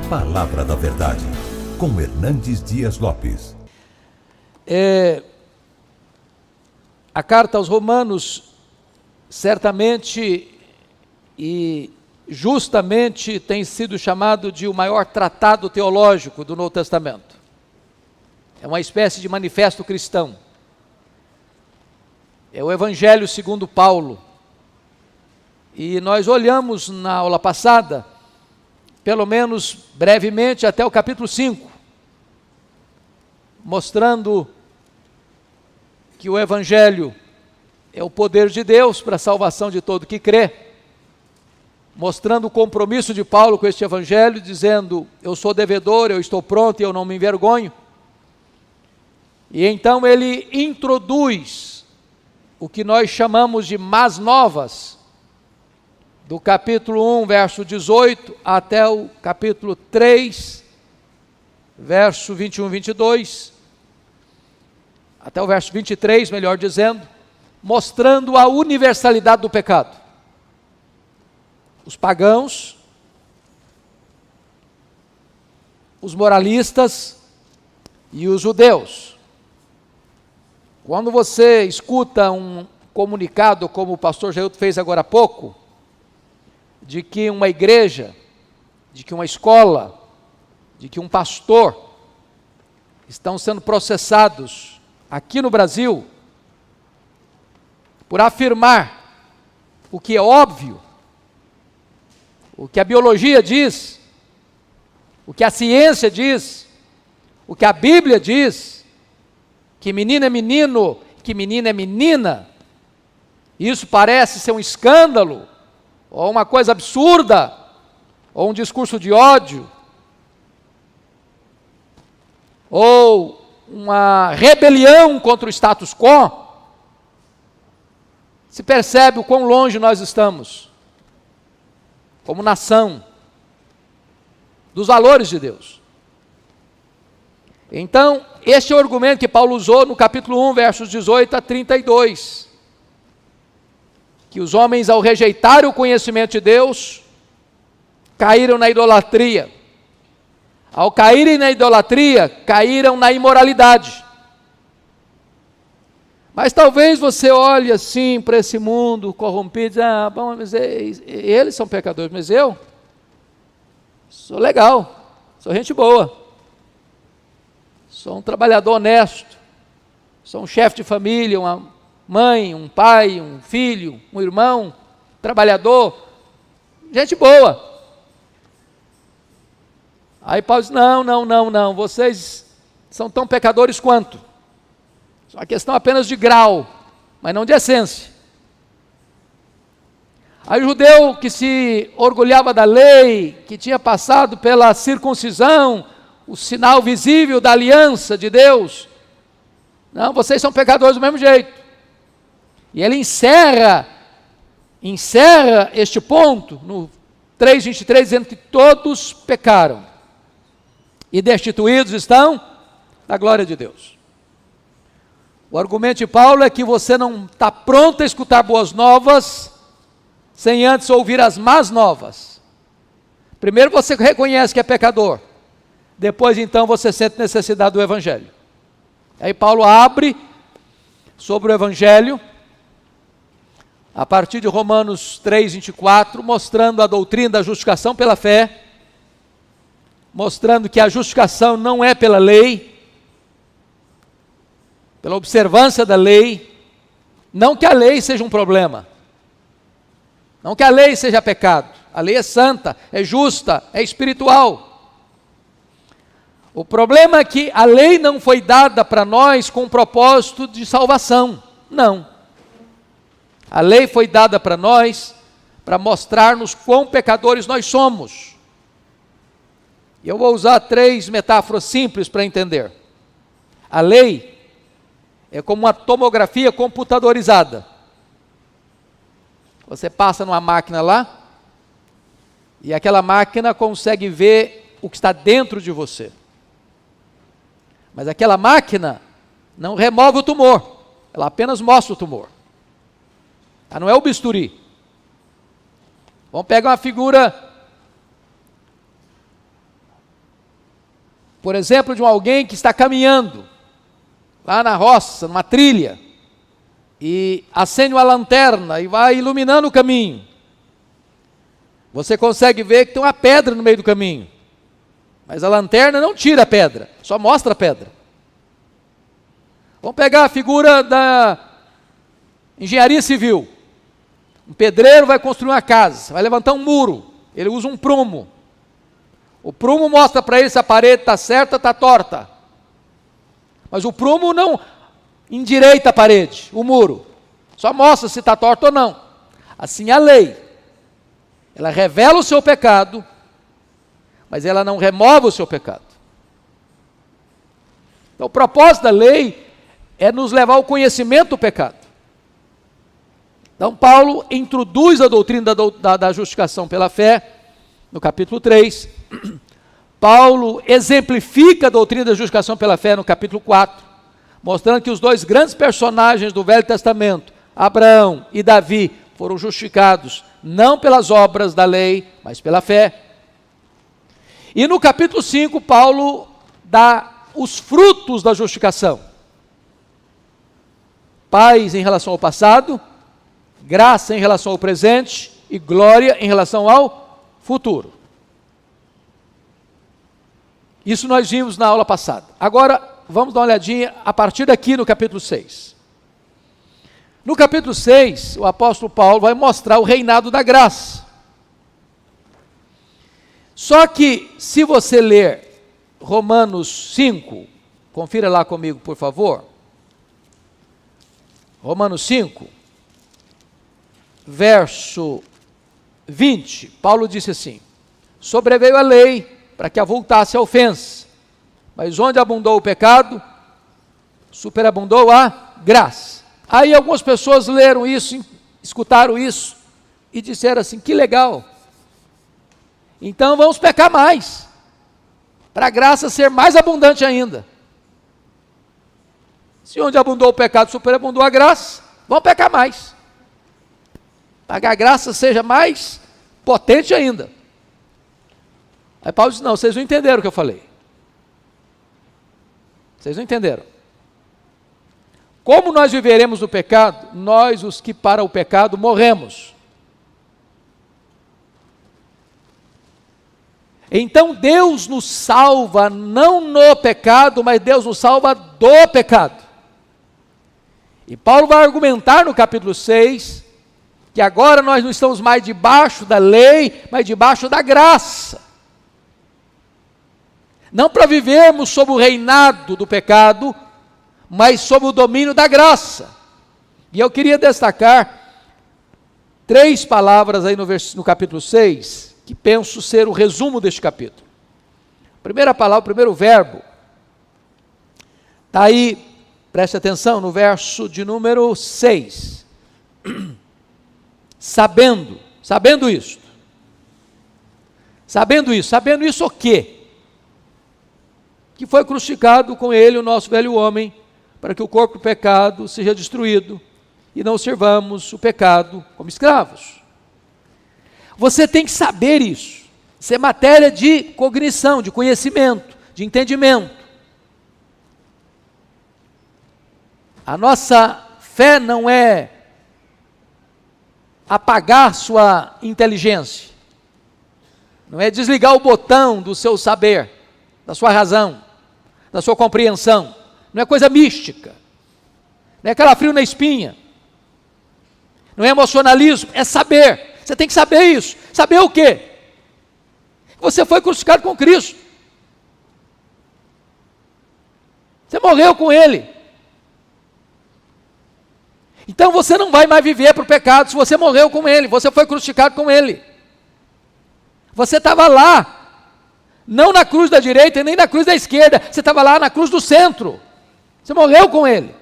Palavra da Verdade, com Hernandes Dias Lopes. A carta aos Romanos, certamente e justamente, tem sido chamado de o maior tratado teológico do Novo Testamento. É uma espécie de manifesto cristão. É o Evangelho segundo Paulo. E nós olhamos na aula passada, pelo menos brevemente, até o capítulo 5, mostrando que o Evangelho é o poder de Deus para a salvação de todo que crê, mostrando o compromisso de Paulo com este Evangelho, dizendo: eu sou devedor, eu estou pronto e eu não me envergonho. E então ele introduz o que nós chamamos de más novas, do capítulo 1, verso 18, até o capítulo 3, verso 21 e 22, até o verso 23, melhor dizendo, mostrando a universalidade do pecado. Os pagãos, os moralistas e os judeus. Quando você escuta um comunicado, como o pastor Jailton fez agora há pouco, de que uma igreja, de que uma escola, de que um pastor estão sendo processados aqui no Brasil por afirmar o que é óbvio, o que a biologia diz, o que a ciência diz, o que a Bíblia diz, que menino é menino, que menina é menina, isso parece ser um escândalo, ou uma coisa absurda, ou um discurso de ódio, ou uma rebelião contra o status quo, se percebe o quão longe nós estamos, como nação, dos valores de Deus. Então, este é o argumento que Paulo usou no capítulo 1, versos 18 a 32, que os homens, ao rejeitarem o conhecimento de Deus, caíram na idolatria. Ao caírem na idolatria, caíram na imoralidade. Mas talvez você olhe assim para esse mundo corrompido e diz: ah, bom, mas eles são pecadores, mas eu sou legal, sou gente boa, sou um trabalhador honesto, sou um chefe de família, uma mãe, um pai, um filho, um irmão, trabalhador, gente boa. Aí Paulo diz: não, vocês são tão pecadores quanto. É uma questão apenas de grau, mas não de essência. Aí o judeu que se orgulhava da lei, que tinha passado pela circuncisão, o sinal visível da aliança de Deus, não, vocês são pecadores do mesmo jeito. E ele encerra este ponto no 3:23, dizendo que todos pecaram e destituídos estão da glória de Deus. O argumento de Paulo é que você não está pronto a escutar boas novas sem antes ouvir as más novas. Primeiro você reconhece que é pecador, depois então você sente necessidade do Evangelho. Aí Paulo abre sobre o Evangelho, a partir de Romanos 3:24, mostrando a doutrina da justificação pela fé, mostrando que a justificação não é pela lei, pela observância da lei, não que a lei seja um problema, não que a lei seja pecado, a lei é santa, é justa, é espiritual. O problema é que a lei não foi dada para nós com o propósito de salvação, não. A lei foi dada para nós para mostrar-nos quão pecadores nós somos. E eu vou usar 3 metáforas simples para entender. A lei é como uma tomografia computadorizada. Você passa numa máquina lá, e aquela máquina consegue ver o que está dentro de você. Mas aquela máquina não remove o tumor, ela apenas mostra o tumor. Ela não é o bisturi. Vamos pegar uma figura por exemplo, de alguém que está caminhando lá na roça, numa trilha, e acende uma lanterna e vai iluminando o caminho. Você consegue ver que tem uma pedra no meio do caminho, mas a lanterna não tira a pedra, só mostra a pedra. Vamos pegar a figura da engenharia civil. Um pedreiro vai construir uma casa, vai levantar um muro, ele usa um prumo. O prumo mostra para ele se a parede está certa ou está torta. Mas o prumo não endireita a parede, o muro. Só mostra se está torta ou não. Assim a lei. Ela revela o seu pecado, mas ela não remove o seu pecado. Então o propósito da lei é nos levar ao conhecimento do pecado. Então Paulo introduz a doutrina da justificação pela fé, no capítulo 3. Paulo exemplifica a doutrina da justificação pela fé no capítulo 4, mostrando que os dois grandes personagens do Velho Testamento, Abraão e Davi, foram justificados não pelas obras da lei, mas pela fé. E no capítulo 5, Paulo dá os frutos da justificação: paz em relação ao passado, graça em relação ao presente e glória em relação ao futuro. Isso nós vimos na aula passada. Agora, vamos dar uma olhadinha a partir daqui no capítulo 6. No capítulo 6, o apóstolo Paulo vai mostrar o reinado da graça. Só que, se você ler Romanos 5, confira lá comigo, por favor. Romanos 5, verso 20, Paulo disse assim: sobreveio a lei para que avultasse a ofensa, mas onde abundou o pecado, superabundou a graça. Aí algumas pessoas leram isso, escutaram isso e disseram assim: que legal, então vamos pecar mais, para a graça ser mais abundante ainda. Se onde abundou o pecado, superabundou a graça, vamos pecar mais, para que a graça seja mais potente ainda. Aí Paulo diz: não, vocês não entenderam o que eu falei. Vocês não entenderam. Como nós viveremos no pecado? Nós, os que para o pecado morremos. Então Deus nos salva não no pecado, mas Deus nos salva do pecado. E Paulo vai argumentar no capítulo 6, que agora nós não estamos mais debaixo da lei, mas debaixo da graça. Não para vivermos sob o reinado do pecado, mas sob o domínio da graça. E eu queria destacar 3 palavras aí no capítulo 6, que penso ser o resumo deste capítulo. A primeira palavra, o primeiro verbo, está aí, preste atenção, no verso de número 6. Sabendo isso. Sabendo isso o quê? Que foi crucificado com ele o nosso velho homem, para que o corpo do pecado seja destruído e não servamos o pecado como escravos. Você tem que saber isso. Isso é matéria de cognição, de conhecimento, de entendimento. A nossa fé não é apagar sua inteligência, não é desligar o botão do seu saber, da sua razão, da sua compreensão. Não é coisa mística, não é calafrio na espinha, não é emocionalismo, é saber. Você tem que saber isso. Saber o quê? Você foi crucificado com Cristo, você morreu com Ele. Então você não vai mais viver para o pecado se você morreu com Ele, você foi crucificado com Ele. Você estava lá, não na cruz da direita e nem na cruz da esquerda, você estava lá na cruz do centro. Você morreu com Ele.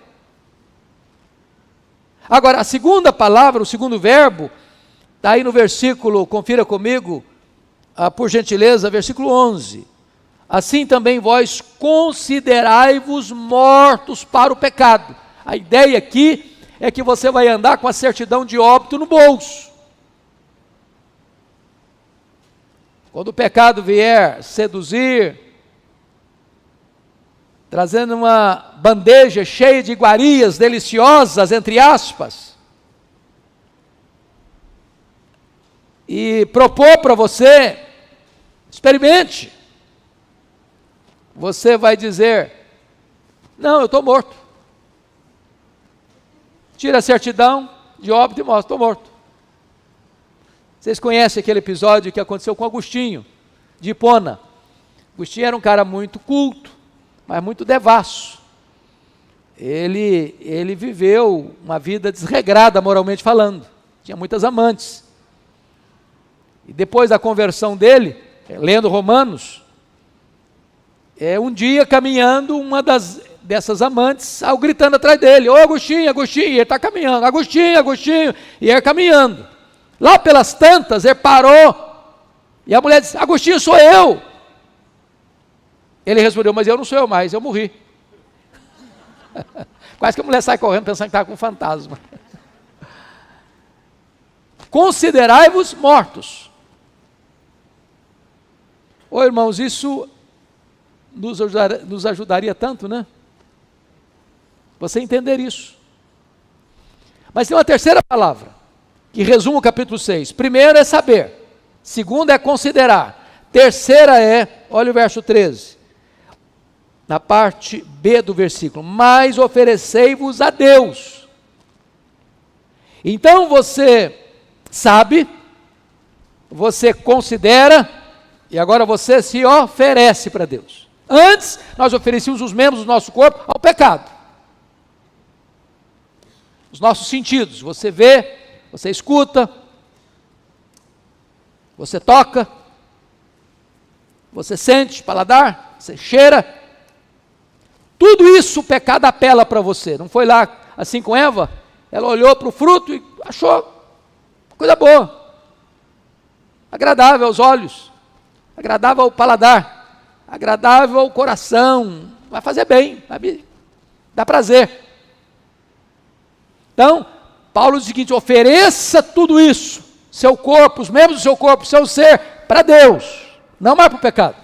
Agora, a segunda palavra, o segundo verbo, está aí no versículo, confira comigo, por gentileza, versículo 11. Assim também vós considerai-vos mortos para o pecado. A ideia aqui é que você vai andar com a certidão de óbito no bolso. Quando o pecado vier seduzir, trazendo uma bandeja cheia de iguarias deliciosas, entre aspas, e propor para você, experimente. Você vai dizer: não, eu estou morto. Tira a certidão de óbito e mostra: estou morto. Vocês conhecem aquele episódio que aconteceu com Agostinho, de Hipona. Agostinho era um cara muito culto, mas muito devasso. Ele viveu uma vida desregrada, moralmente falando. Tinha muitas amantes. E depois da conversão dele, lendo Romanos, um dia caminhando, uma dessas amantes saiu gritando atrás dele: ô Agostinho, Agostinho, e ele está caminhando, Agostinho, Agostinho, e ele caminhando. Lá pelas tantas, ele parou, e a mulher disse: Agostinho, sou eu. Ele respondeu: mas eu não sou eu mais, eu morri. Quase que a mulher sai correndo pensando que estava com um fantasma. Considerai-vos mortos. Ô irmãos, isso nos ajudaria tanto, né? Você entender isso. Mas tem uma terceira palavra, que resume o capítulo 6. Primeiro é saber. Segundo é considerar. Terceira é, olha o verso 13. Na parte B do versículo: mas oferecei-vos a Deus. Então você sabe, você considera, e agora você se oferece para Deus. Antes, nós oferecíamos os membros do nosso corpo ao pecado. Os nossos sentidos: você vê, você escuta, você toca, você sente, paladar, você cheira. Tudo isso o pecado apela para você. Não foi lá assim com Eva? Ela olhou para o fruto e achou coisa boa, agradável aos olhos, agradável ao paladar, agradável ao coração, vai fazer bem, vai dar prazer. Então, Paulo diz o seguinte: ofereça tudo isso, seu corpo, os membros do seu corpo, seu ser, para Deus, não mais para o pecado.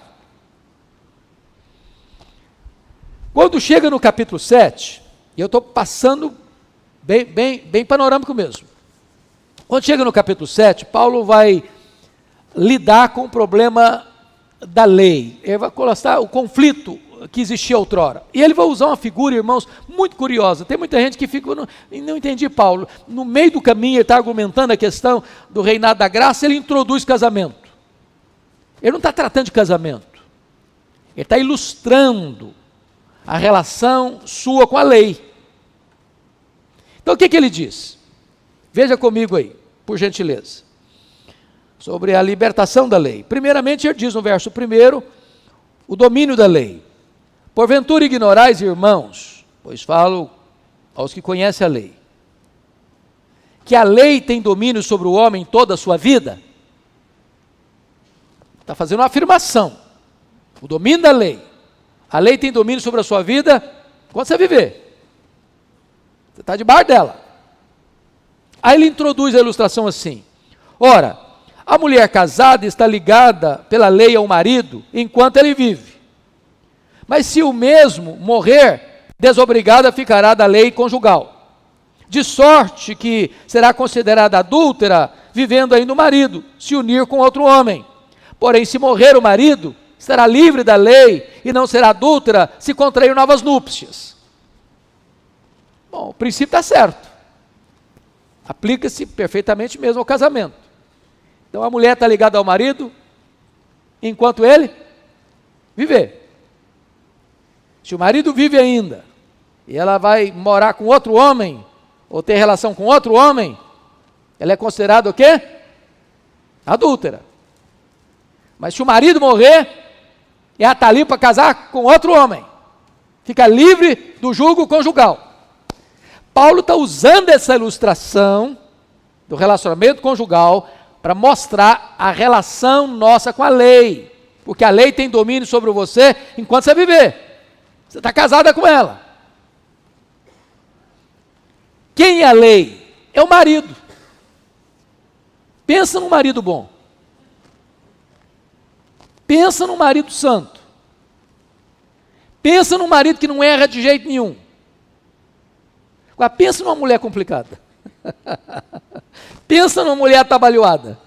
Quando chega no capítulo 7, e eu estou passando bem panorâmico mesmo. Quando chega no capítulo 7, Paulo vai lidar com o problema da lei. Ele vai colocar o conflito que existia outrora. E ele vai usar uma figura, irmãos, muito curiosa. Tem muita gente que fica: não entendi, Paulo. No meio do caminho ele está argumentando a questão do reinado da graça, ele introduz casamento. Ele não está tratando de casamento. Ele está ilustrando a relação sua com a lei. Então o que ele diz? Veja comigo aí, por gentileza. Sobre a libertação da lei. Primeiramente ele diz no verso 1, o domínio da lei. Porventura ignorais, irmãos, pois falo aos que conhecem a lei, que a lei tem domínio sobre o homem toda a sua vida? Está fazendo uma afirmação. O domínio da lei. A lei tem domínio sobre a sua vida quando você viver. Você está debaixo dela. Aí ele introduz a ilustração assim: ora, a mulher casada está ligada pela lei ao marido enquanto ele vive. Mas se o mesmo morrer, desobrigada ficará da lei conjugal. De sorte que será considerada adúltera, vivendo ainda o marido, se unir com outro homem. Porém, se morrer o marido, estará livre da lei e não será adúltera se contrair novas núpcias. Bom, o princípio está certo. Aplica-se perfeitamente mesmo ao casamento. Então a mulher está ligada ao marido enquanto ele viver. Se o marido vive ainda e ela vai morar com outro homem ou ter relação com outro homem, ela é considerada o quê? Adúltera. Mas se o marido morrer, ela está ali para casar com outro homem. Fica livre do jugo conjugal. Paulo está usando essa ilustração do relacionamento conjugal para mostrar a relação nossa com a lei. Porque a lei tem domínio sobre você enquanto você viver. Você está casada com ela. Quem é a lei? É o marido. Pensa num marido bom. Pensa num marido santo. Pensa num marido que não erra de jeito nenhum. Agora, pensa numa mulher complicada. Pensa numa mulher atabalhoada.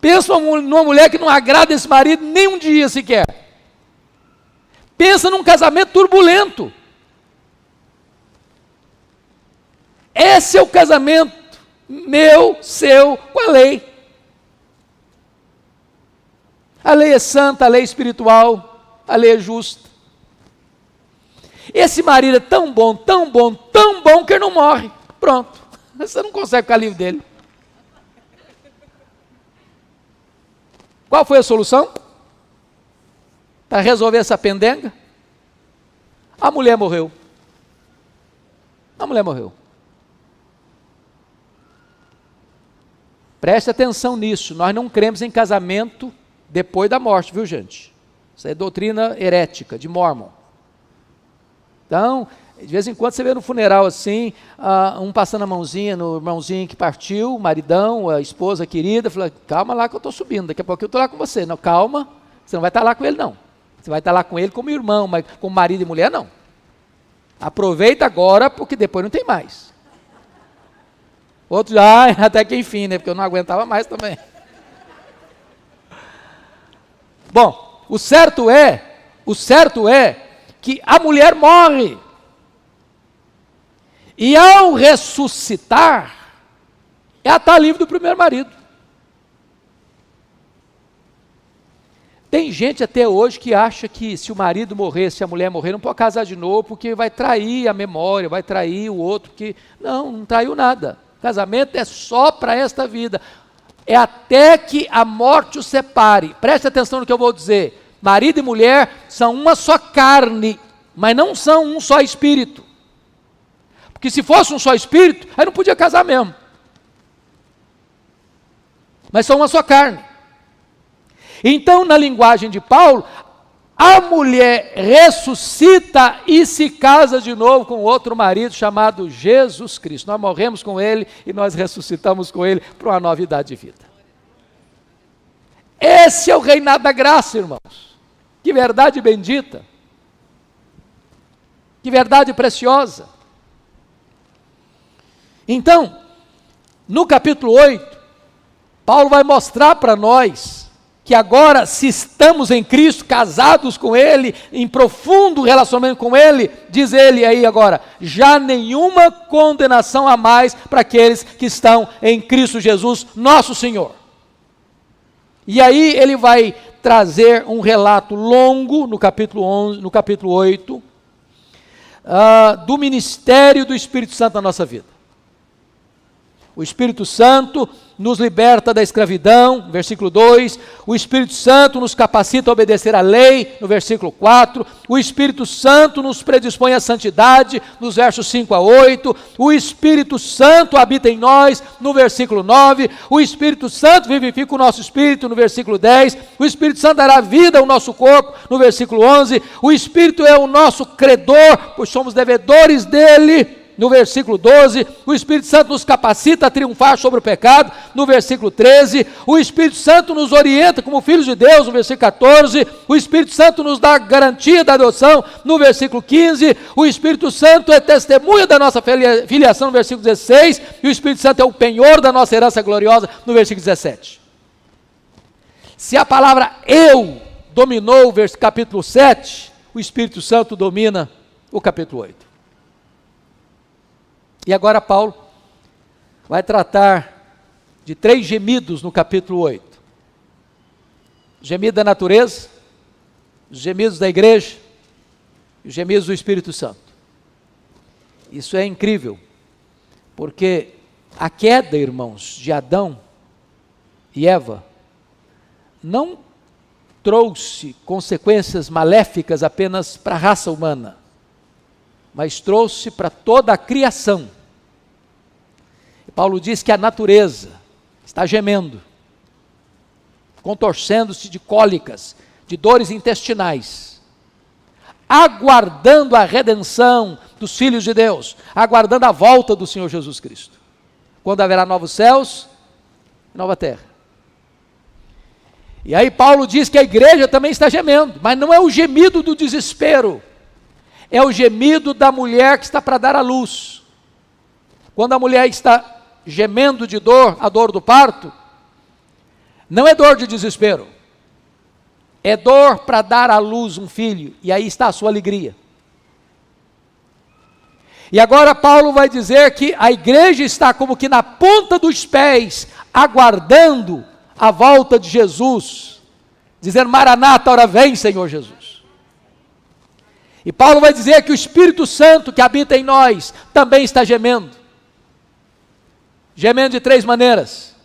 Pensa numa mulher que não agrada esse marido nem um dia sequer. Pensa num casamento turbulento. Esse é o casamento meu, seu, com a lei. A lei é santa, a lei é espiritual, a lei é justa. Esse marido é tão bom, tão bom, tão bom que ele não morre. Pronto. Você não consegue ficar livre dele. Qual foi a solução? Para resolver essa pendenga? A mulher morreu. A mulher morreu. Preste atenção nisso. Nós não cremos em casamento depois da morte, viu, gente? Isso é doutrina herética, de Mormon. Então, de vez em quando você vê no funeral assim, um passando a mãozinha no irmãozinho que partiu, o maridão, a esposa querida, fala, calma lá que eu estou subindo, daqui a pouco eu estou lá com você. Não, calma, você não vai estar lá com ele não. Você vai estar lá com ele como irmão, mas como marido e mulher não. Aproveita agora, porque depois não tem mais. Outro já, até que enfim, né? Porque eu não aguentava mais também. Bom, o certo é que a mulher morre. E ao ressuscitar, ela está livre do primeiro marido. Tem gente até hoje que acha que se o marido morrer, se a mulher morrer, não pode casar de novo, porque vai trair a memória, vai trair o outro, que não traiu nada. Casamento é só para esta vida. É até que a morte os separe. Preste atenção no que eu vou dizer. Marido e mulher são uma só carne, mas não são um só espírito. Porque se fosse um só espírito, aí não podia casar mesmo. Mas são uma só carne. Então, na linguagem de Paulo, a mulher ressuscita e se casa de novo com outro marido chamado Jesus Cristo. Nós morremos com ele e nós ressuscitamos com ele para uma novidade de vida. Esse é o reinado da graça, irmãos. Que verdade bendita. Que verdade preciosa. Então, no capítulo 8, Paulo vai mostrar para nós que agora, se estamos em Cristo, casados com Ele, em profundo relacionamento com Ele, diz ele aí agora, já nenhuma condenação há mais para aqueles que estão em Cristo Jesus, nosso Senhor. E aí ele vai trazer um relato longo, no capítulo 11, no capítulo 8, do ministério do Espírito Santo na nossa vida. O Espírito Santo nos liberta da escravidão, no versículo 2. O Espírito Santo nos capacita a obedecer à lei, no versículo 4. O Espírito Santo nos predispõe à santidade, nos versos 5 a 8. O Espírito Santo habita em nós, no versículo 9. O Espírito Santo vivifica o nosso espírito, no versículo 10. O Espírito Santo dará vida ao nosso corpo, no versículo 11. O Espírito é o nosso credor, pois somos devedores dele, no versículo 12, o Espírito Santo nos capacita a triunfar sobre o pecado, no versículo 13, o Espírito Santo nos orienta como filhos de Deus, no versículo 14, o Espírito Santo nos dá garantia da adoção, no versículo 15, o Espírito Santo é testemunha da nossa filiação, no versículo 16, e o Espírito Santo é o penhor da nossa herança gloriosa, no versículo 17. Se a palavra eu dominou o capítulo 7, o Espírito Santo domina o capítulo 8. E agora Paulo vai tratar de 3 gemidos no capítulo 8. O gemido da natureza, os gemidos da igreja, e os gemidos do Espírito Santo. Isso é incrível, porque a queda, irmãos, de Adão e Eva, não trouxe consequências maléficas apenas para a raça humana, mas trouxe para toda a criação. E Paulo diz que a natureza está gemendo, contorcendo-se de cólicas, de dores intestinais, aguardando a redenção dos filhos de Deus, aguardando a volta do Senhor Jesus Cristo, quando haverá novos céus e nova terra. E aí Paulo diz que a igreja também está gemendo, mas não é o gemido do desespero, é o gemido da mulher que está para dar à luz. Quando a mulher está gemendo de dor, a dor do parto, não é dor de desespero, é dor para dar à luz um filho, e aí está a sua alegria. E agora Paulo vai dizer que a igreja está como que na ponta dos pés, aguardando a volta de Jesus, dizendo: Maranata, ora vem, Senhor Jesus. E Paulo vai dizer que o Espírito Santo que habita em nós também está gemendo. Gemendo de 3 maneiras,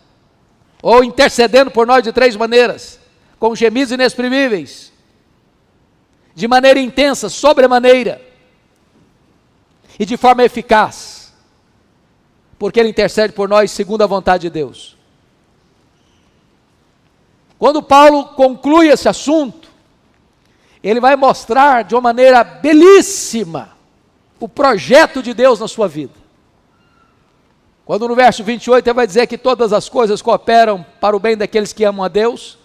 ou intercedendo por nós de 3 maneiras, com gemidos inexprimíveis, de maneira intensa, sobremaneira, e de forma eficaz, porque Ele intercede por nós segundo a vontade de Deus. Quando Paulo conclui esse assunto, ele vai mostrar de uma maneira belíssima o projeto de Deus na sua vida. Quando no verso 28 ele vai dizer que todas as coisas cooperam para o bem daqueles que amam a Deus,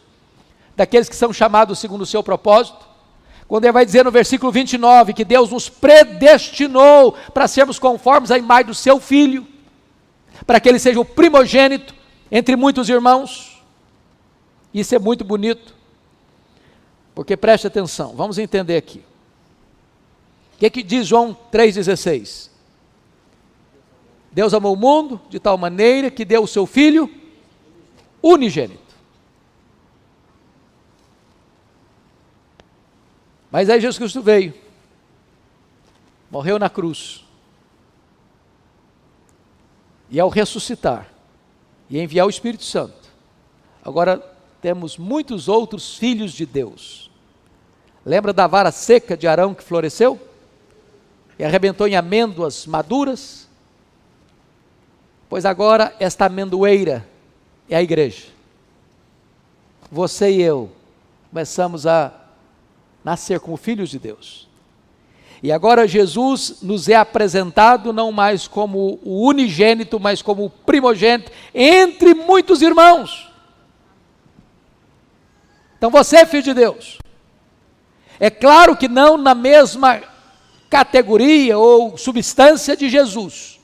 daqueles que são chamados segundo o seu propósito. Quando ele vai dizer no versículo 29 que Deus nos predestinou para sermos conformes à imagem do seu Filho, para que ele seja o primogênito entre muitos irmãos. Isso é muito bonito, porque preste atenção, vamos entender aqui. O que diz João 3,16? Deus amou o mundo de tal maneira que deu o seu Filho unigênito. Mas aí Jesus Cristo veio, morreu na cruz, e ao ressuscitar, e enviar o Espírito Santo, agora temos muitos outros filhos de Deus. Lembra da vara seca de Arão que floresceu? E arrebentou em amêndoas maduras? Pois agora esta amendoeira é a igreja. Você e eu começamos a nascer como filhos de Deus. E agora Jesus nos é apresentado não mais como o unigênito, mas como o primogênito entre muitos irmãos. Então você é filho de Deus. É claro que não na mesma categoria ou substância de Jesus.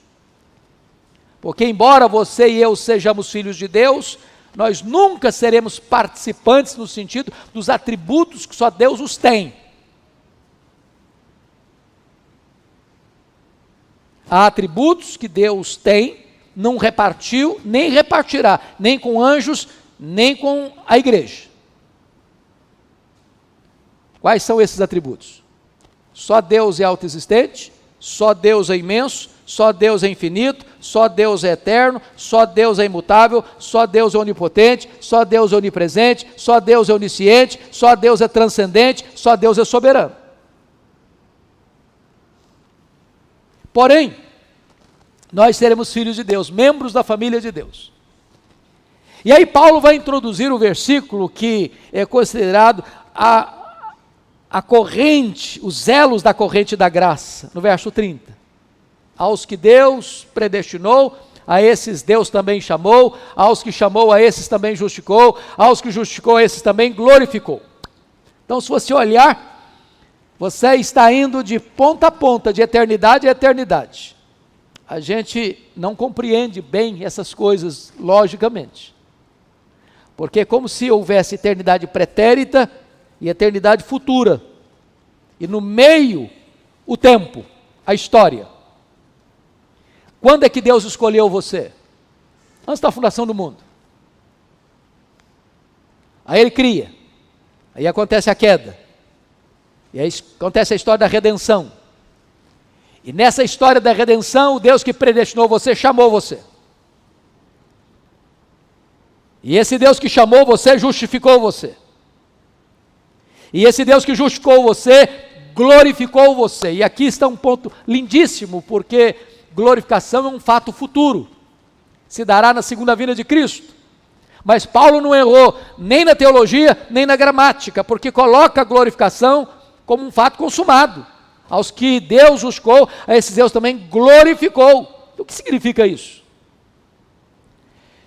Porque embora você e eu sejamos filhos de Deus, nós nunca seremos participantes no sentido dos atributos que só Deus os tem. Há atributos que Deus tem, não repartiu, nem repartirá, nem com anjos, nem com a igreja. Quais são esses atributos? Só Deus é autoexistente, só Deus é imenso, só Deus é infinito, só Deus é eterno, só Deus é imutável, só Deus é onipotente, só Deus é onipresente, só Deus é onisciente, só Deus é transcendente, só Deus é soberano. Porém, nós seremos filhos de Deus, membros da família de Deus. E aí Paulo vai introduzir o versículo que é considerado a corrente, os elos da corrente da graça, no verso 30. Aos que Deus predestinou, a esses Deus também chamou, aos que chamou, a esses também justificou, aos que justificou, a esses também glorificou. Então, se você olhar, você está indo de ponta a ponta, de eternidade a eternidade. A gente não compreende bem essas coisas logicamente, porque é como se houvesse eternidade pretérita e eternidade futura, e no meio o tempo, a história. Quando é que Deus escolheu você? Antes da fundação do mundo. Aí Ele cria, aí acontece a queda, e aí acontece a história da redenção. E nessa história da redenção, o Deus que predestinou você, chamou você. E esse Deus que chamou você, justificou você. E esse Deus que justificou você, glorificou você. E aqui está um ponto lindíssimo, porque glorificação é um fato futuro. Se dará na segunda vinda de Cristo. Mas Paulo não errou nem na teologia, nem na gramática, porque coloca a glorificação como um fato consumado. Aos que Deus justificou, a esses Deus também glorificou. O que significa isso?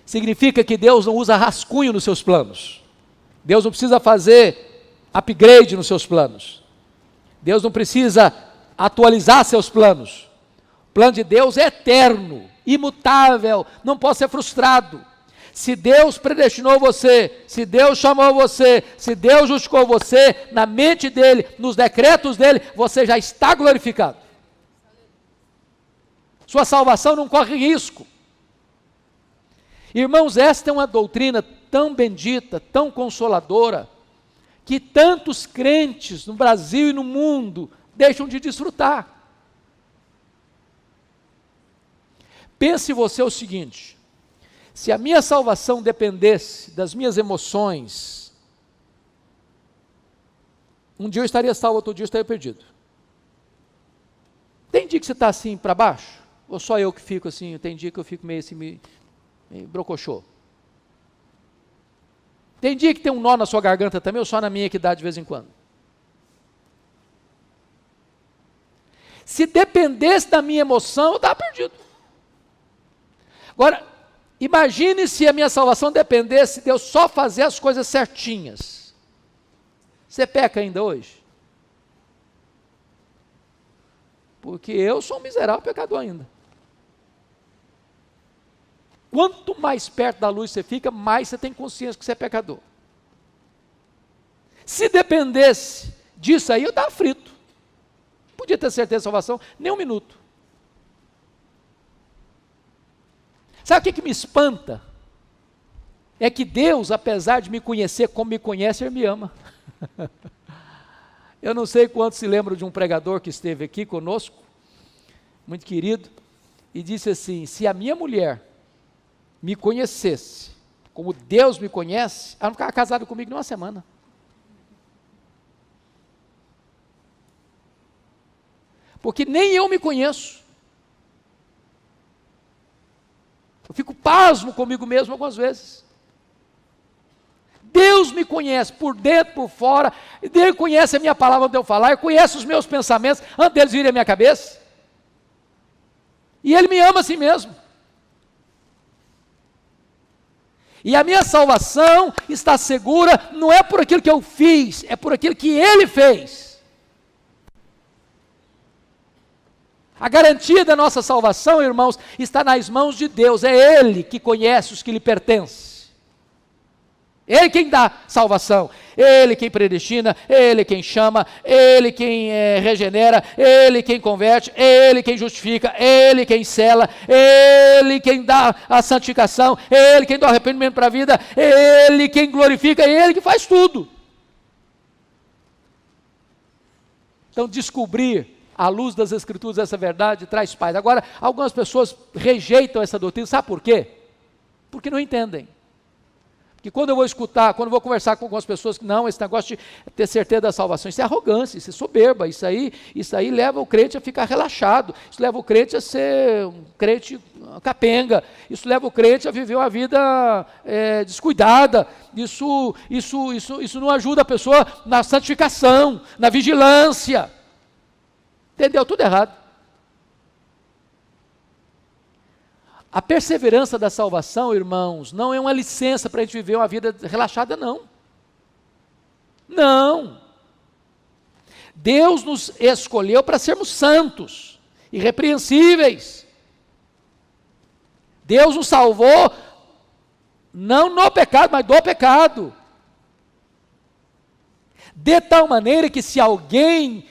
Significa que Deus não usa rascunho nos seus planos. Deus não precisa fazer upgrade nos seus planos. Deus não precisa atualizar seus planos. O plano de Deus é eterno, imutável, não pode ser frustrado. Se Deus predestinou você, se Deus chamou você, se Deus justificou você, na mente dEle, nos decretos dEle, você já está glorificado. Sua salvação não corre risco. Irmãos, esta é uma doutrina tão bendita, tão consoladora, que tantos crentes no Brasil e no mundo deixam de desfrutar. Pense você o seguinte: se a minha salvação dependesse das minhas emoções, um dia eu estaria salvo, outro dia eu estaria perdido. Tem dia que você está assim para baixo? Ou só eu que fico assim? Tem dia que eu fico meio assim, meio brocochô. Tem dia que tem um nó na sua garganta também, ou só na minha que dá de vez em quando? Se dependesse da minha emoção, eu estava perdido. Agora, imagine se a minha salvação dependesse de eu só fazer as coisas certinhas. Você peca ainda hoje? Porque eu sou um miserável pecador ainda. Quanto mais perto da luz você fica, mais você tem consciência que você é pecador. Se dependesse disso aí, eu estava frito. Não podia ter certeza de salvação, nem um minuto. Sabe o que me espanta? É que Deus, apesar de me conhecer como me conhece, Ele me ama. Eu não sei quantos se lembram de um pregador que esteve aqui conosco, muito querido, e disse assim: se a minha mulher me conhecesse como Deus me conhece, ela não ficava casada comigo nem uma semana. Porque nem eu me conheço. Eu fico pasmo comigo mesmo algumas vezes. Deus me conhece por dentro, por fora, Ele conhece a minha palavra antes de eu falar, Ele conhece os meus pensamentos antes deles virem à minha cabeça. E Ele me ama assim mesmo. E a minha salvação está segura, não é por aquilo que eu fiz, é por aquilo que Ele fez. A garantia da nossa salvação, irmãos, está nas mãos de Deus, é Ele que conhece os que lhe pertencem. Ele quem dá salvação, Ele quem predestina, Ele quem chama, Ele quem regenera, Ele quem converte, Ele quem justifica, Ele quem sela, Ele quem dá a santificação, Ele quem dá o arrependimento para a vida, Ele quem glorifica, Ele que faz tudo. Então descobrir à luz das Escrituras essa verdade traz paz. Agora, algumas pessoas rejeitam essa doutrina, sabe por quê? Porque não entendem. Que quando eu vou escutar, quando eu vou conversar com algumas pessoas que não, esse negócio de ter certeza da salvação, isso é arrogância, isso é soberba, isso aí leva o crente a ficar relaxado, isso leva o crente a ser um crente capenga, isso leva o crente a viver uma vida descuidada, isso não ajuda a pessoa na santificação, na vigilância, entendeu? Tudo errado. A perseverança da salvação, irmãos, não é uma licença para a gente viver uma vida relaxada, não. Não. Deus nos escolheu para sermos santos, irrepreensíveis. Deus nos salvou, não no pecado, mas do pecado. De tal maneira que se alguém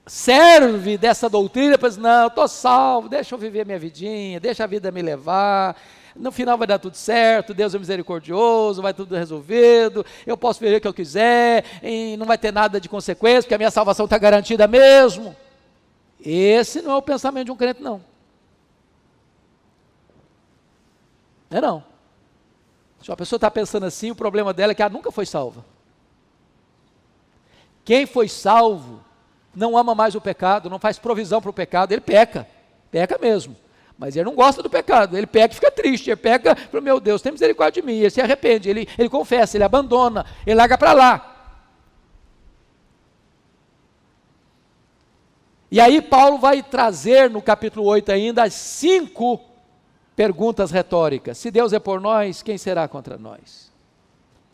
serve dessa doutrina, pois não, eu estou salvo, deixa eu viver minha vidinha, deixa a vida me levar, no final vai dar tudo certo, Deus é misericordioso, vai tudo resolvido, eu posso viver o que eu quiser, e não vai ter nada de consequência, porque a minha salvação está garantida mesmo. Esse não é o pensamento de um crente, não. Não. Se uma pessoa está pensando assim, o problema dela é que ela nunca foi salva. Quem foi salvo não ama mais o pecado, não faz provisão para o pecado, ele peca mesmo, mas ele não gosta do pecado, ele peca e fica triste, ele peca, fala, meu Deus, tem misericórdia de mim, ele se arrepende, ele confessa, ele abandona, ele larga para lá. E aí Paulo vai trazer no capítulo 8 ainda as 5 perguntas retóricas. Se Deus é por nós, quem será contra nós?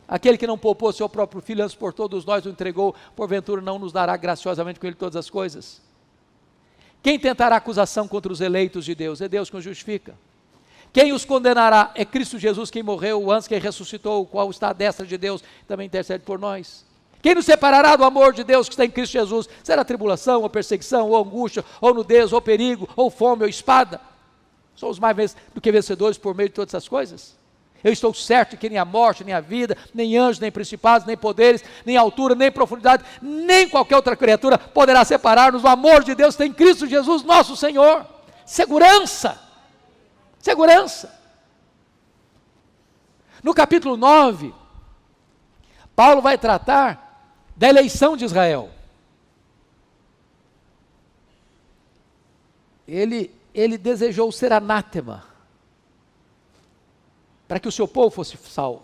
Aquele que não poupou seu próprio filho, antes por todos nós o entregou, porventura não nos dará graciosamente com ele todas as coisas? Quem tentará acusação contra os eleitos de Deus? É Deus que os justifica. Quem os condenará? É Cristo Jesus, quem morreu antes, quem ressuscitou, o qual está à destra de Deus, também intercede por nós. Quem nos separará do amor de Deus que está em Cristo Jesus? Será tribulação, ou perseguição, ou angústia, ou nudez, ou perigo, ou fome, ou espada? Somos mais do que vencedores por meio de todas essas coisas? Eu estou certo que nem a morte, nem a vida, nem anjos, nem principados, nem poderes, nem altura, nem profundidade, nem qualquer outra criatura poderá separar-nos do amor de Deus que está em Cristo Jesus, nosso Senhor. Segurança. Segurança. No capítulo 9, Paulo vai tratar da eleição de Israel. Ele desejou ser anátema, para que o seu povo fosse salvo.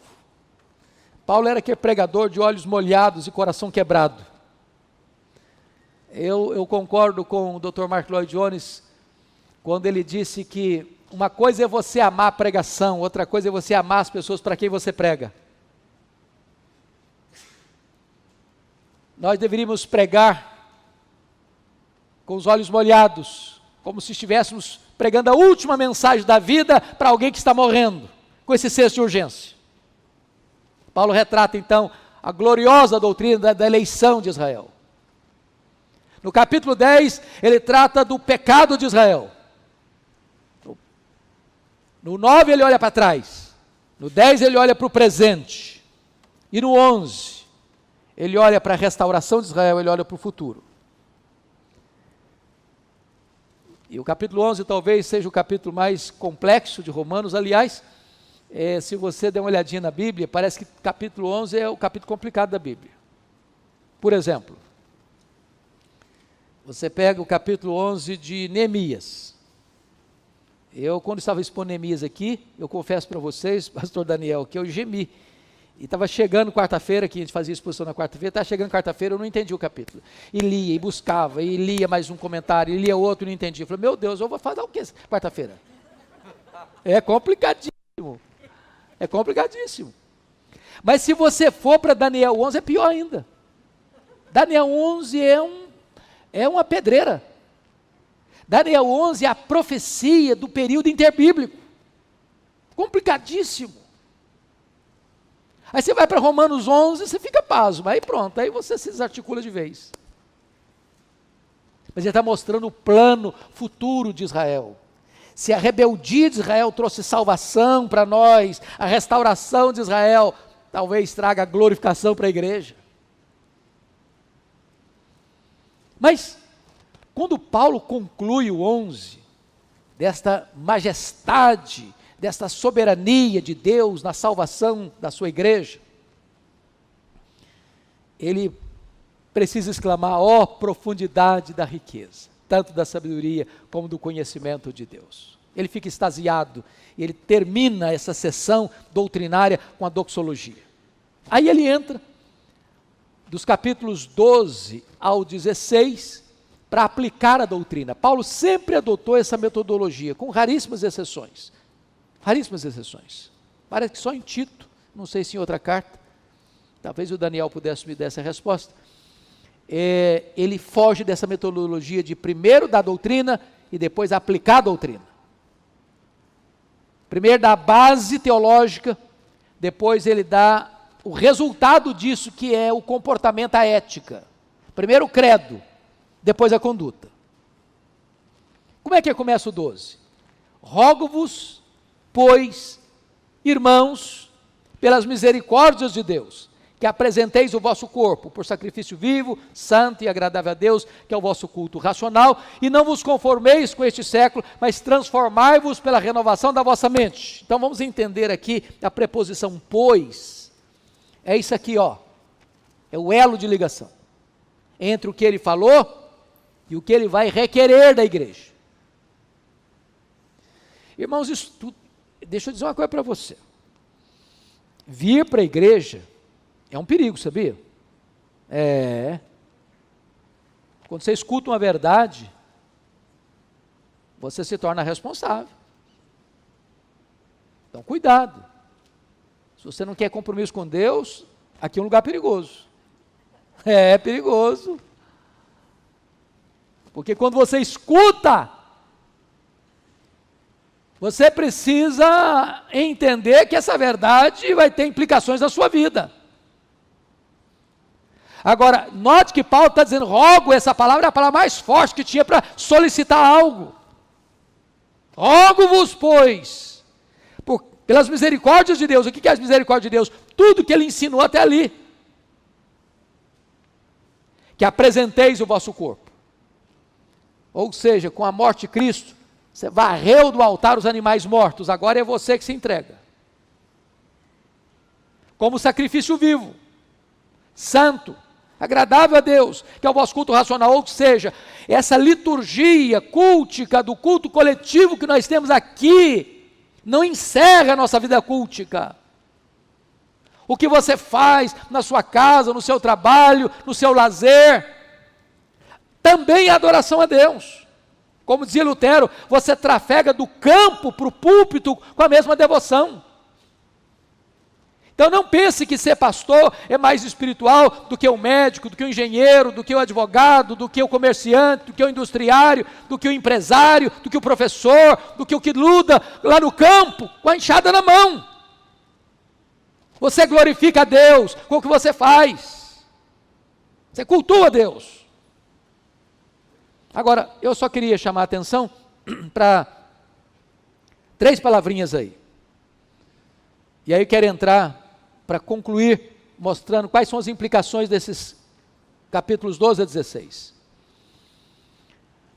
Paulo era aquele pregador de olhos molhados e coração quebrado. Eu concordo com o Dr. Mark Lloyd Jones, quando ele disse que uma coisa é você amar a pregação, outra coisa é você amar as pessoas para quem você prega. Nós deveríamos pregar com os olhos molhados, como se estivéssemos pregando a última mensagem da vida para alguém que está morrendo, com esse senso de urgência. Paulo retrata então a gloriosa doutrina da eleição de Israel. No capítulo 10, ele trata do pecado de Israel. No 9 ele olha para trás, no 10 ele olha para o presente, e no 11 ele olha para a restauração de Israel, ele olha para o futuro. E o capítulo 11 talvez seja o capítulo mais complexo de Romanos. Aliás, se você der uma olhadinha na Bíblia, parece que o capítulo 11 é o capítulo complicado da Bíblia. Por exemplo, você pega o capítulo 11 de Neemias. Quando estava expondo Neemias aqui, eu confesso para vocês, pastor Daniel, que eu gemi. E estava chegando quarta-feira, que a gente fazia exposição na quarta-feira, estava chegando quarta-feira, eu não entendi o capítulo. E lia, e buscava, e lia mais um comentário, e lia outro, e não entendi. Eu falei, meu Deus, eu vou fazer o que quarta-feira? É complicadíssimo. É complicadíssimo. Mas se você for para Daniel 11, é pior ainda. Daniel 11 é uma pedreira. Daniel 11 é a profecia do período interbíblico. Complicadíssimo. Aí você vai para Romanos 11, você fica pasmo, aí pronto, aí você se desarticula de vez. Mas ele está mostrando o plano futuro de Israel. Se a rebeldia de Israel trouxe salvação para nós, a restauração de Israel talvez traga glorificação para a igreja. Mas, quando Paulo conclui o 11, desta majestade, desta soberania de Deus na salvação da sua igreja, ele precisa exclamar, ó profundidade da riqueza, tanto da sabedoria como do conhecimento de Deus. Ele fica extasiado, e ele termina essa sessão doutrinária com a doxologia. Aí ele entra, dos capítulos 12 ao 16, para aplicar a doutrina. Paulo sempre adotou essa metodologia, com raríssimas exceções. Raríssimas exceções. Parece que só em Tito, não sei se em outra carta, talvez o Daniel pudesse me dar essa resposta. Ele foge dessa metodologia de primeiro dar doutrina e depois aplicar a doutrina. Primeiro dá a base teológica, depois ele dá o resultado disso, que é o comportamento, a ética. Primeiro o credo, depois a conduta. Como é que começa o 12? Rogo-vos, pois, irmãos, pelas misericórdias de Deus, que apresenteis o vosso corpo por sacrifício vivo, santo e agradável a Deus, que é o vosso culto racional, e não vos conformeis com este século, mas transformai-vos pela renovação da vossa mente. Então vamos entender aqui a preposição pois. É isso aqui, ó. É o elo de ligação entre o que ele falou e o que ele vai requerer da igreja. Irmãos, isso tudo, deixa eu dizer uma coisa para você. Vir para a igreja é um perigo, sabia? Quando você escuta uma verdade, você se torna responsável. Então, cuidado. Se você não quer compromisso com Deus, aqui é um lugar perigoso. É perigoso. Porque quando você escuta, você precisa entender que essa verdade vai ter implicações na sua vida. Agora, note que Paulo está dizendo, rogo, essa palavra é a palavra mais forte que tinha para solicitar algo. Rogo-vos, pois, pelas misericórdias de Deus. O que é as misericórdias de Deus? Tudo que ele ensinou até ali. Que apresenteis o vosso corpo. Ou seja, com a morte de Cristo, você varreu do altar os animais mortos, agora é você que se entrega. Como sacrifício vivo, santo, agradável a Deus, que é o vosso culto racional, ou seja, essa liturgia cultica do culto coletivo que nós temos aqui, não encerra a nossa vida cultica. O que você faz na sua casa, no seu trabalho, no seu lazer, também é adoração a Deus. Como dizia Lutero, você trafega do campo para o púlpito com a mesma devoção. Então não pense que ser pastor é mais espiritual do que o médico, do que o engenheiro, do que o advogado, do que o comerciante, do que o industriário, do que o empresário, do que o professor, do que o que luta lá no campo com a enxada na mão. Você glorifica a Deus com o que você faz. Você cultua a Deus. Agora, eu só queria chamar a atenção para 3 palavrinhas aí. E aí eu quero entrar para concluir, mostrando quais são as implicações desses capítulos 12 a 16.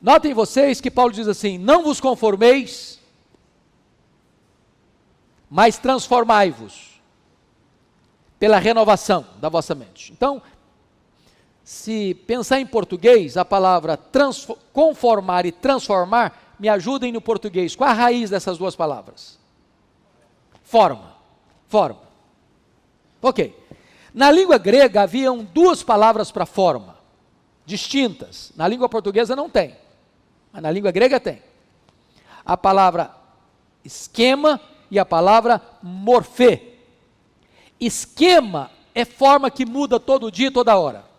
Notem vocês que Paulo diz assim, não vos conformeis, mas transformai-vos pela renovação da vossa mente. Então, se pensar em português, a palavra conformar e transformar, me ajudem no português. Qual a raiz dessas 2 palavras? Forma. Ok. Na língua grega haviam 2 palavras para forma, distintas. Na língua portuguesa não tem, mas na língua grega tem. A palavra esquema e a palavra morfê. Esquema é forma que muda todo dia, toda hora.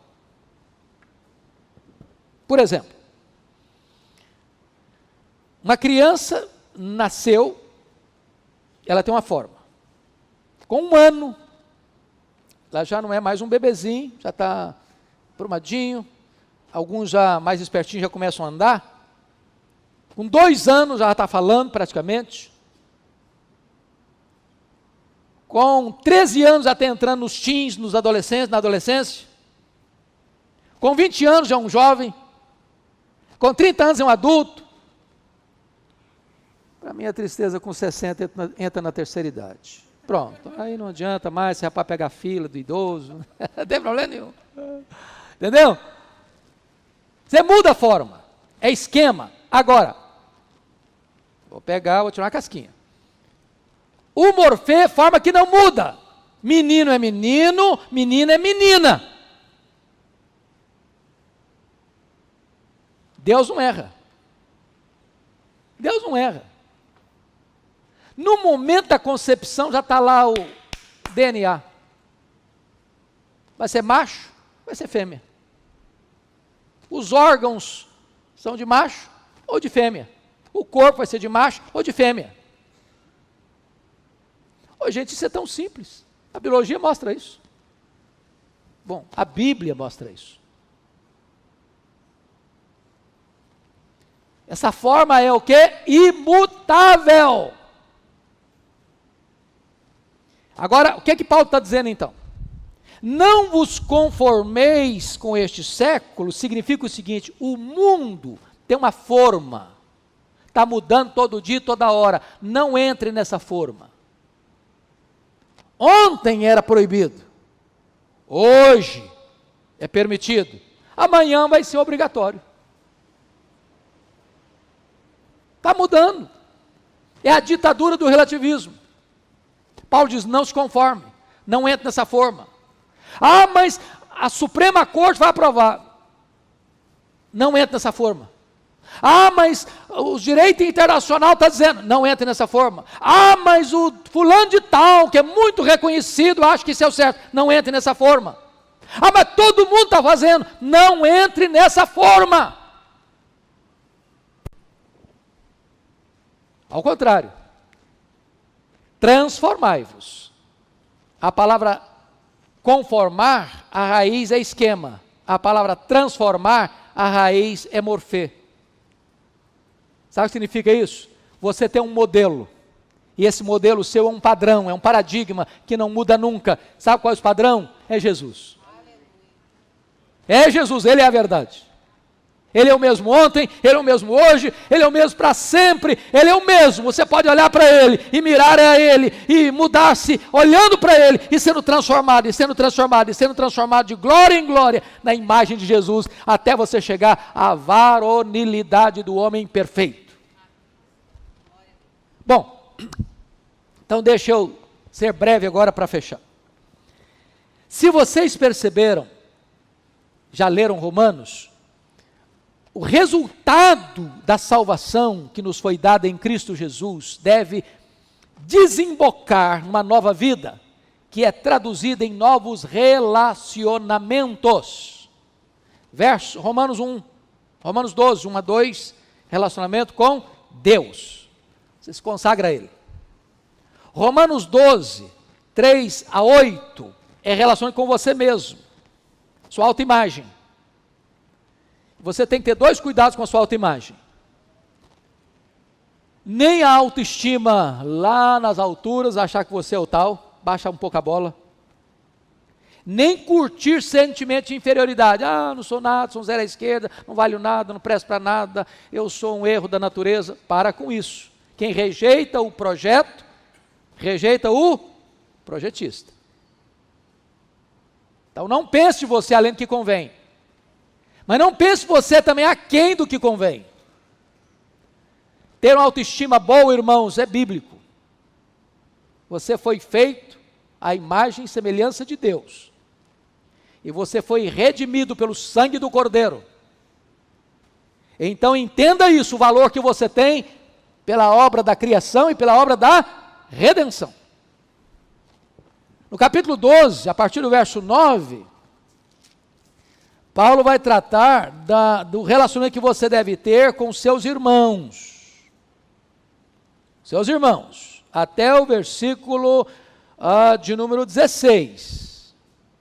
Por exemplo, uma criança nasceu, ela tem uma forma. Com 1 ano, ela já não é mais um bebezinho, já está prumadinho, alguns já mais espertinhos já começam a andar. Com 2 anos já está falando praticamente. Com 13 anos já está entrando nos teens, nos adolescentes, na adolescência. Com 20 anos já é um jovem. Com 30 anos é um adulto. Para mim a tristeza com 60 entra na terceira idade. Pronto, aí não adianta mais, você é para pegar fila do idoso, não tem problema nenhum. Entendeu? Você muda a forma, é esquema. Agora, vou tirar uma casquinha. O morfê é forma que não muda. Menino é menino, menina é menina. Deus não erra. Deus não erra. No momento da concepção já está lá o DNA. Vai ser macho, vai ser fêmea. Os órgãos são de macho ou de fêmea. O corpo vai ser de macho ou de fêmea. Ô, gente, isso é tão simples. A biologia mostra isso. Bom, a Bíblia mostra isso. Essa forma é o quê? Imutável. Agora, o que é que Paulo está dizendo então? Não vos conformeis com este século, significa o seguinte, o mundo tem uma forma, está mudando todo dia, toda hora, não entre nessa forma. Ontem era proibido, hoje é permitido, amanhã vai ser obrigatório. Está mudando, é a ditadura do relativismo. Paulo diz, não se conforme, não entre nessa forma. Ah, mas a Suprema Corte vai aprovar. Não entre nessa forma. Ah, mas o direito internacional está dizendo, não entre nessa forma. Ah, mas o fulano de tal, que é muito reconhecido, acha que isso é o certo, não entre nessa forma. Ah, mas todo mundo está fazendo, não entre nessa forma. Ao contrário, transformai-vos. A palavra conformar, a raiz é esquema. A palavra transformar, a raiz é morfê. Sabe o que significa isso? Você tem um modelo, e esse modelo seu é um padrão, é um paradigma que não muda nunca. Sabe qual é o padrão? É Jesus. É Jesus, Ele é a verdade. Ele é o mesmo ontem, Ele é o mesmo hoje, Ele é o mesmo para sempre, Ele é o mesmo. Você pode olhar para Ele e mirar a Ele e mudar-se olhando para Ele e sendo transformado, e sendo transformado, e sendo transformado de glória em glória na imagem de Jesus, até você chegar à varonilidade do homem perfeito. Bom, então deixa eu ser breve agora para fechar. Se vocês perceberam, já leram Romanos, o resultado da salvação que nos foi dada em Cristo Jesus deve desembocar numa nova vida, que é traduzida em novos relacionamentos. Verso, Romanos 12, 1 a 2, relacionamento com Deus. Você se consagra a Ele. Romanos 12, 3 a 8, é relacionamento com você mesmo, sua autoimagem. Você tem que ter dois cuidados com a sua autoimagem. Nem a autoestima lá nas alturas, achar que você é o tal, baixa um pouco a bola. Nem curtir sentimento de inferioridade. Ah, não sou nada, sou um zero à esquerda, não valho nada, não presto para nada, eu sou um erro da natureza. Para com isso. Quem rejeita o projeto, rejeita o projetista. Então não pense de você além do que convém. Mas não pense você também aquém do que convém. Ter uma autoestima boa, irmãos, é bíblico. Você foi feito à imagem e semelhança de Deus. E você foi redimido pelo sangue do Cordeiro. Então entenda isso, o valor que você tem pela obra da criação e pela obra da redenção. No capítulo 12, a partir do verso 9, Paulo vai tratar do relacionamento que você deve ter com seus irmãos. Seus irmãos, até o versículo de número 16.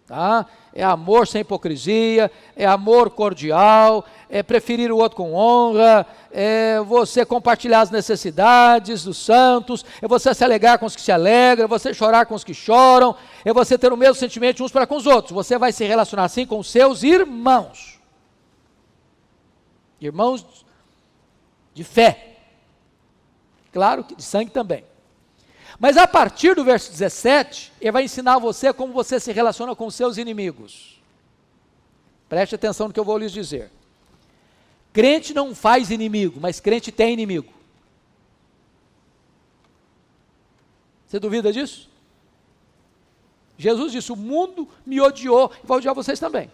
Tá? É amor sem hipocrisia, é amor cordial, é preferir o outro com honra, é você compartilhar as necessidades dos santos, é você se alegrar com os que se alegram, é você chorar com os que choram, é você ter o mesmo sentimento uns para com os outros. Você vai se relacionar assim com os seus irmãos. Irmãos de fé. Claro que de sangue também. Mas a partir do verso 17, ele vai ensinar você como você se relaciona com os seus inimigos. Preste atenção no que eu vou lhes dizer. Crente não faz inimigo, mas crente tem inimigo. Você duvida disso? Jesus disse, o mundo me odiou, e vai odiar vocês também.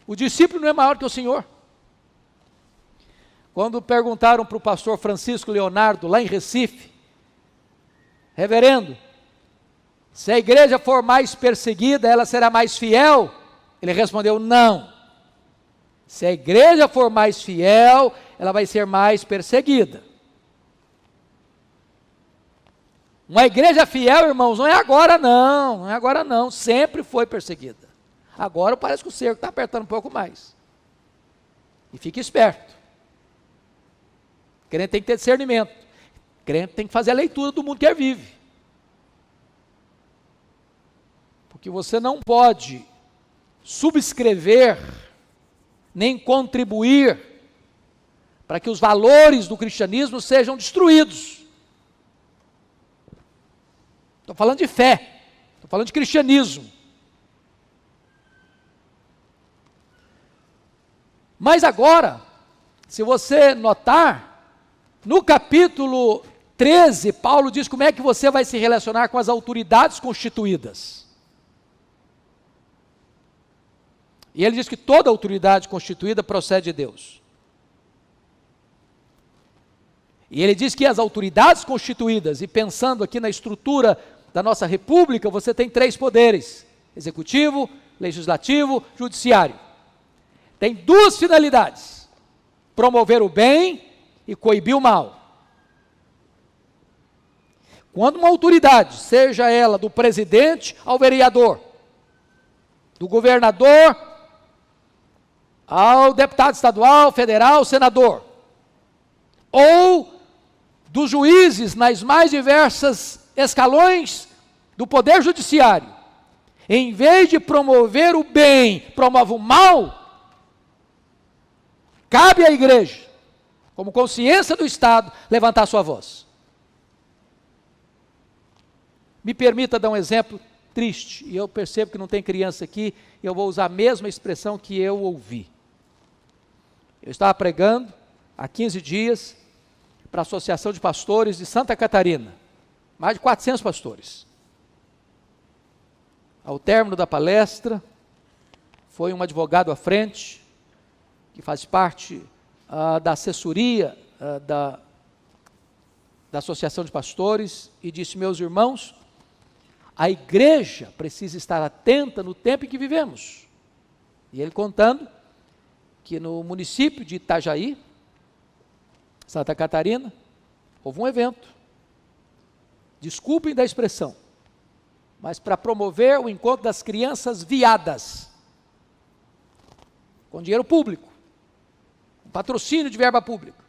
O discípulo não é maior que o Senhor. Quando perguntaram para o pastor Francisco Leonardo, lá em Recife, reverendo, se a igreja for mais perseguida, ela será mais fiel? Ele respondeu, não. Se a igreja for mais fiel, ela vai ser mais perseguida. Uma igreja fiel, irmãos, não é agora não, não é agora não, sempre foi perseguida. Agora parece que o cerco está apertando um pouco mais. E fique esperto. Crente tem que ter discernimento. Crente tem que fazer a leitura do mundo que ele vive. Porque você não pode subscrever, nem contribuir para que os valores do cristianismo sejam destruídos. Estou falando de fé, estou falando de cristianismo. Mas agora, se você notar, no capítulo 13, Paulo diz como é que você vai se relacionar com as autoridades constituídas. E ele diz que toda autoridade constituída procede de Deus. E ele diz que as autoridades constituídas, e pensando aqui na estrutura da nossa república, você tem 3 poderes: executivo, legislativo, judiciário. Tem 2 finalidades: promover o bem e coibir o mal. Quando uma autoridade, seja ela do presidente ao vereador, do governador ao deputado estadual, federal, senador, ou dos juízes nas mais diversas escalões do poder judiciário, em vez de promover o bem, promove o mal, cabe à igreja, como consciência do Estado, levantar sua voz. Me permita dar um exemplo triste, e eu percebo que não tem criança aqui, e eu vou usar a mesma expressão que eu ouvi. Eu estava pregando há 15 dias para a Associação de Pastores de Santa Catarina, mais de 400 pastores. Ao término da palestra, foi um advogado à frente, que faz parte da assessoria da Associação de Pastores, e disse: meus irmãos, a igreja precisa estar atenta no tempo em que vivemos. E ele contando que no município de Itajaí, Santa Catarina, houve um evento, desculpem da expressão, mas para promover o encontro das crianças viadas, com dinheiro público, com patrocínio de verba pública.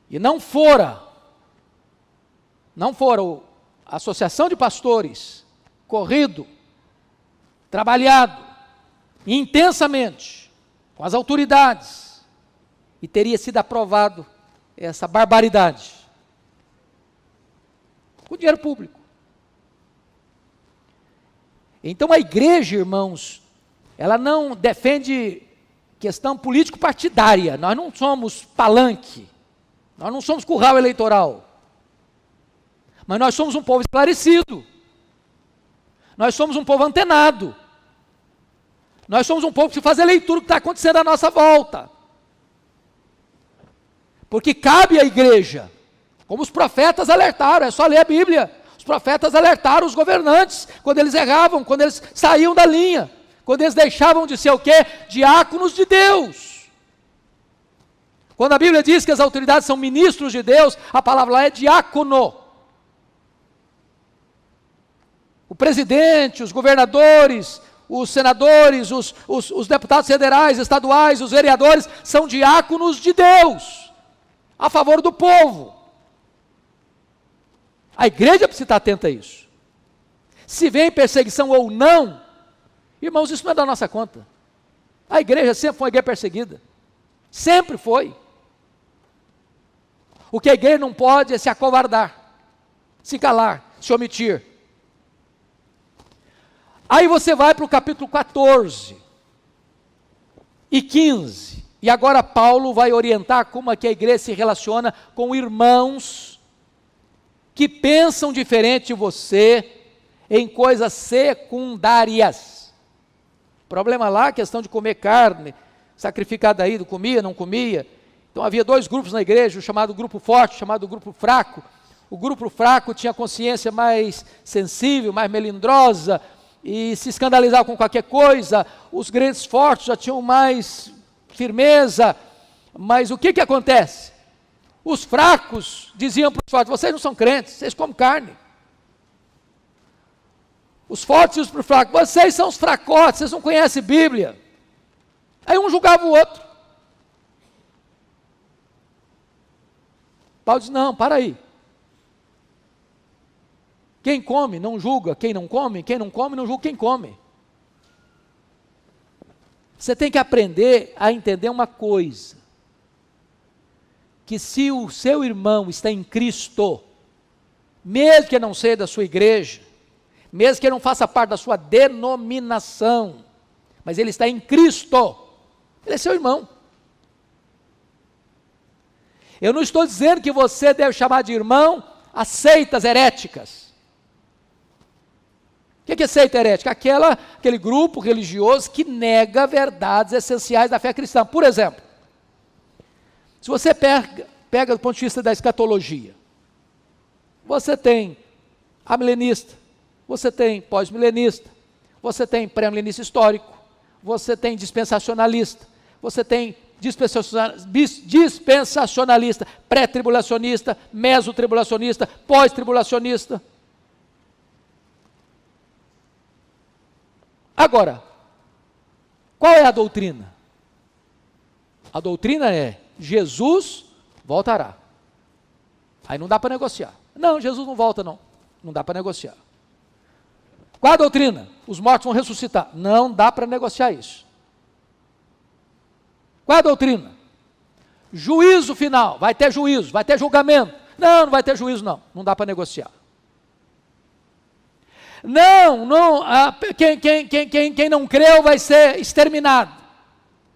E não fora a Associação de Pastores, corrido, trabalhado intensamente com as autoridades, e teria sido aprovado essa barbaridade, com dinheiro público. Então a igreja, irmãos, ela não defende questão político-partidária, nós não somos palanque, nós não somos curral eleitoral, mas nós somos um povo esclarecido, nós somos um povo antenado, nós somos um povo que faz a leitura do que está acontecendo à nossa volta, porque cabe à igreja, como os profetas alertaram, é só ler a Bíblia, os profetas alertaram os governantes, quando eles erravam, quando eles saíam da linha, quando eles deixavam de ser o quê? Diáconos de Deus. Quando a Bíblia diz que as autoridades são ministros de Deus, a palavra lá é diácono. O presidente, os governadores, os senadores, os deputados federais, estaduais, os vereadores, são diáconos de Deus, a favor do povo. A igreja precisa estar atenta a isso. Se vem perseguição ou não, irmãos, isso não é da nossa conta. A igreja sempre foi uma igreja perseguida. Sempre foi. O que a igreja não pode é se acovardar, se calar, se omitir. Aí você vai para o capítulo 14 e 15, e agora Paulo vai orientar como é que a igreja se relaciona com irmãos que pensam diferente de você em coisas secundárias. O problema lá, a questão de comer carne, sacrificada aí, comia, não comia. Então havia 2 grupos na igreja, o chamado grupo forte, o chamado grupo fraco. O grupo fraco tinha consciência mais sensível, mais melindrosa, e se escandalizava com qualquer coisa. Os grandes fortes já tinham mais firmeza, mas o que acontece? Os fracos diziam para os fortes: vocês não são crentes, vocês comem carne. Os fortes diziam para os fracos: vocês são os fracotes, vocês não conhecem Bíblia. Aí um julgava o outro. Paulo diz: não, para aí. Quem come não julga quem não come não julga quem come. Você tem que aprender a entender uma coisa, que se o seu irmão está em Cristo, mesmo que não seja da sua igreja, mesmo que ele não faça parte da sua denominação, mas ele está em Cristo, ele é seu irmão. Eu não estou dizendo que você deve chamar de irmão as seitas heréticas. O que é seita herética? Aquele grupo religioso que nega verdades essenciais da fé cristã. Por exemplo, Se você pega do ponto de vista da escatologia, você tem amilenista, você tem pós-milenista, você tem pré-milenista histórico, você tem dispensacionalista, você tem dispensacionalista, pré-tribulacionista, mesotribulacionista, pós-tribulacionista. Agora, qual é a doutrina? A doutrina é: Jesus voltará. Aí não dá para negociar. Não, Jesus não volta não. Não dá para negociar. Qual a doutrina? Os mortos vão ressuscitar. Não dá para negociar isso. Qual a doutrina? Juízo final. Vai ter juízo, vai ter julgamento. Não, não vai ter juízo não. Não dá para negociar. Não, quem não creu vai ser exterminado,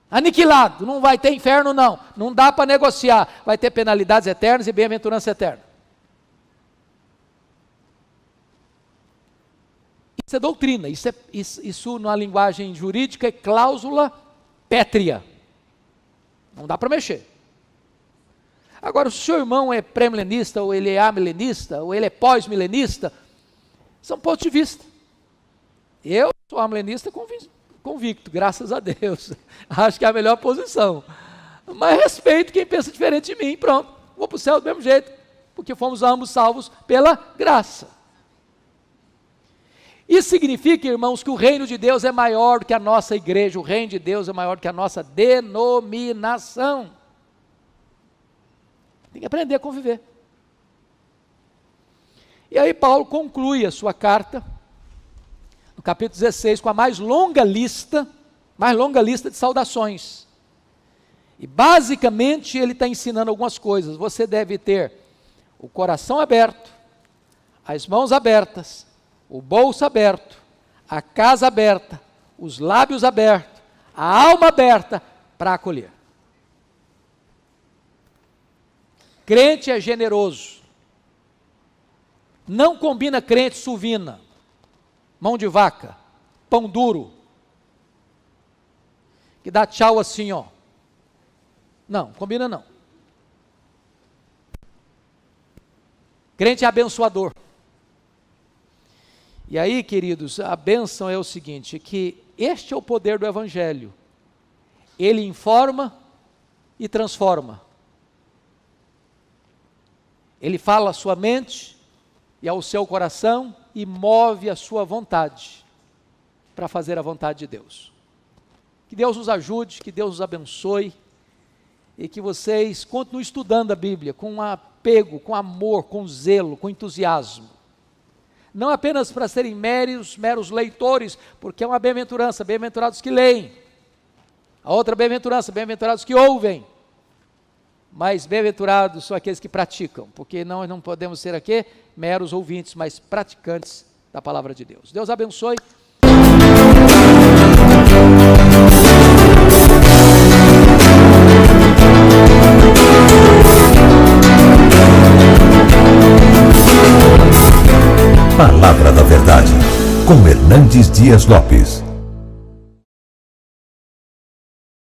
aniquilado, não vai ter inferno não. Não dá para negociar. Vai ter penalidades eternas e bem-aventurança eterna. Isso é doutrina, isso na linguagem jurídica é cláusula pétrea. Não dá para mexer. Agora, se o seu irmão é pré-milenista, ou ele é amilenista, ou ele é pós-milenista, são pontos de vista. Eu sou amilenista convicto, graças a Deus. Acho que é a melhor posição. Mas respeito quem pensa diferente de mim, pronto. Vou para o céu do mesmo jeito, porque fomos ambos salvos pela graça. Isso significa, irmãos, que o reino de Deus é maior do que a nossa igreja, o reino de Deus é maior do que a nossa denominação. Tem que aprender a conviver. E aí Paulo conclui a sua carta, no capítulo 16, com a mais longa lista de saudações. E basicamente ele está ensinando algumas coisas. Você deve ter o coração aberto, as mãos abertas, o bolso aberto, a casa aberta, os lábios abertos, a alma aberta para acolher. Crente é generoso. Não combina crente suvina, mão de vaca, pão duro, que dá tchau assim, ó. Não, combina não. Crente é abençoador. E aí, queridos, a bênção é o seguinte, que este é o poder do Evangelho. Ele informa e transforma. Ele fala à sua mente e ao seu coração e move a sua vontade para fazer a vontade de Deus. Que Deus nos ajude, que Deus nos abençoe e que vocês continuem estudando a Bíblia com apego, com amor, com zelo, com entusiasmo. Não apenas para serem meros leitores, porque é uma bem-aventurança, bem-aventurados que leem. A outra bem-aventurança, bem-aventurados que ouvem. Mas bem-aventurados são aqueles que praticam, porque nós não podemos ser aqui meros ouvintes, mas praticantes da palavra de Deus. Deus abençoe. Palavra da Verdade, com Hernandes Dias Lopes.